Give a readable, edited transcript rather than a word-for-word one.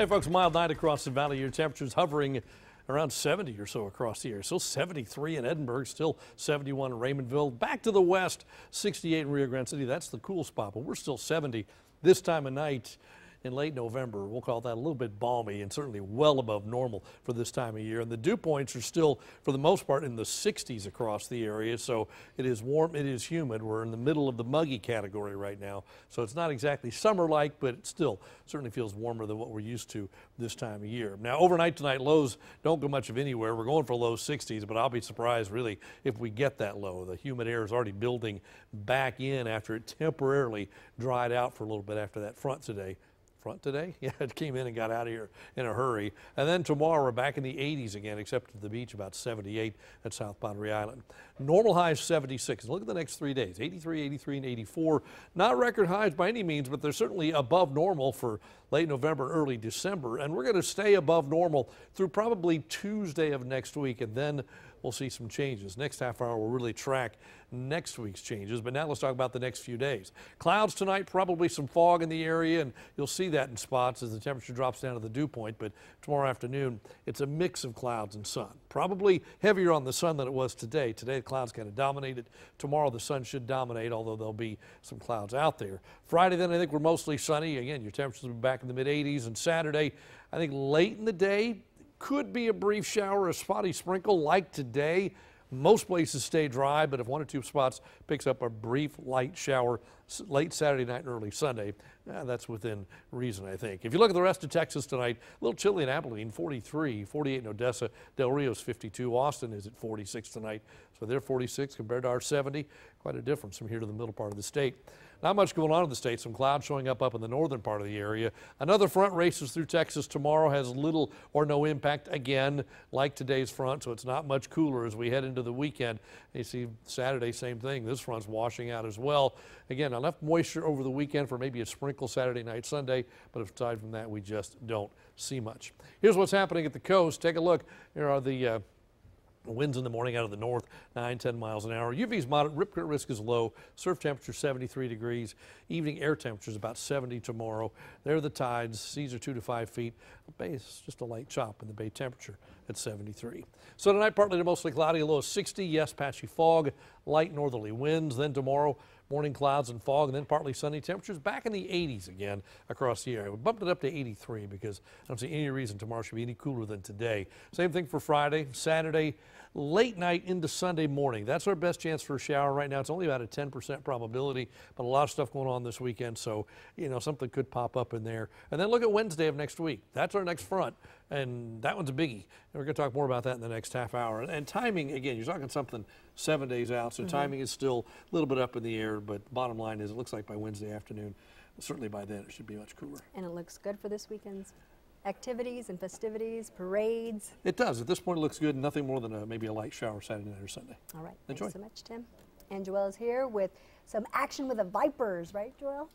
Hey folks, mild night across the valley. Your temperatures hovering around 70 or so across the area. Still 73 in Edinburgh, still 71 in Raymondville. Back to the west, 68 in Rio Grande City. That's the cool spot, but we're still 70 this time of night in late November. We'll call that a little bit balmy and certainly well above normal for this time of year. And the dew points are still, for the most part, in the 60s across the area. So it is warm, it is humid. We're in the middle of the muggy category right now. So it's not exactly summer-like, but it still certainly feels warmer than what we're used to this time of year. Now, overnight tonight, lows don't go much of anywhere. We're going for low 60s, but I'll be surprised really if we get that low. The humid air is already building back in after it temporarily dried out for a little bit after that front today. Yeah, it came in and got out of here in a hurry. And then tomorrow we're back in the 80s again, except at the beach about 78 at South Padre Island. Normal highs 76. Look at the next 3 days, 83, 83, and 84. Not record highs by any means, but they're certainly above normal for late November and early December. And we're going to stay above normal through probably Tuesday of next week, and then we'll see some changes. Next half hour, we'll really track next week's changes. But now let's talk about the next few days. Clouds tonight, probably some fog in the area, and you'll see that in spots as the temperature drops down to the dew point. But tomorrow afternoon, it's a mix of clouds and sun. Probably heavier on the sun than it was today. Today, the clouds kind of dominated. Tomorrow, the sun should dominate, although there'll be some clouds out there. Friday, then, I think we're mostly sunny. Again, your temperatures will be back in the mid-80s. And Saturday, I think late in the day, could be a brief shower, a spotty sprinkle like today. Most places stay dry, but if one or two spots picks up a brief light shower late Saturday night and early Sunday, that's within reason, I think. If you look at the rest of Texas tonight, a little chilly in Abilene, 43, 48 in Odessa, Del Rio's 52, Austin is at 46 tonight, so they're 46 compared to our 70. Quite a difference from here to the middle part of the state. Not much going on in the state. Some clouds showing up in the northern part of the area. Another front races through Texas tomorrow, has little or no impact again like today's front, so it's not much cooler as we head into the weekend. You see Saturday, same thing. This front's washing out as well. Again, enough moisture over the weekend for maybe a sprinkle Saturday night, Sunday, but aside from that, we just don't see much. Here's what's happening at the coast. Take a look. Here are the winds in the morning out of the north, 9-10 miles an hour. UV's moderate, rip current risk is low. Surf temperature 73 degrees. Evening air temperature is about 70 tomorrow. There are the tides. Seas are 2 to 5 feet. The bay is just a light chop, and the bay temperature at 73. So tonight, partly to mostly cloudy, a low of 60. Yes, patchy fog, light northerly winds. Then tomorrow, morning clouds and fog, and then partly sunny. Temperatures back in the 80s again across the area. We bumped it up to 83 because I don't see any reason tomorrow should be any cooler than today. Same thing for Friday, Saturday, late night into Sunday morning. That's our best chance for a shower right now. It's only about a 10% probability, but a lot of stuff going on this weekend, so something could pop up in there. And then look at Wednesday of next week. That's our next front, and that one's a biggie. And we're going to talk more about that in the next half hour. And timing, again, you're talking something 7 days out, so timing is still a little bit up in the air, but bottom line is it looks like by Wednesday afternoon, certainly by then it should be much cooler. And it looks good for this weekend's activities and festivities, parades. It does. At this point, it looks good. Nothing more than maybe a light shower Saturday night or Sunday. All right. Enjoy. Thanks so much, Tim. And Joelle is here with some action with the Vipers, right, Joelle?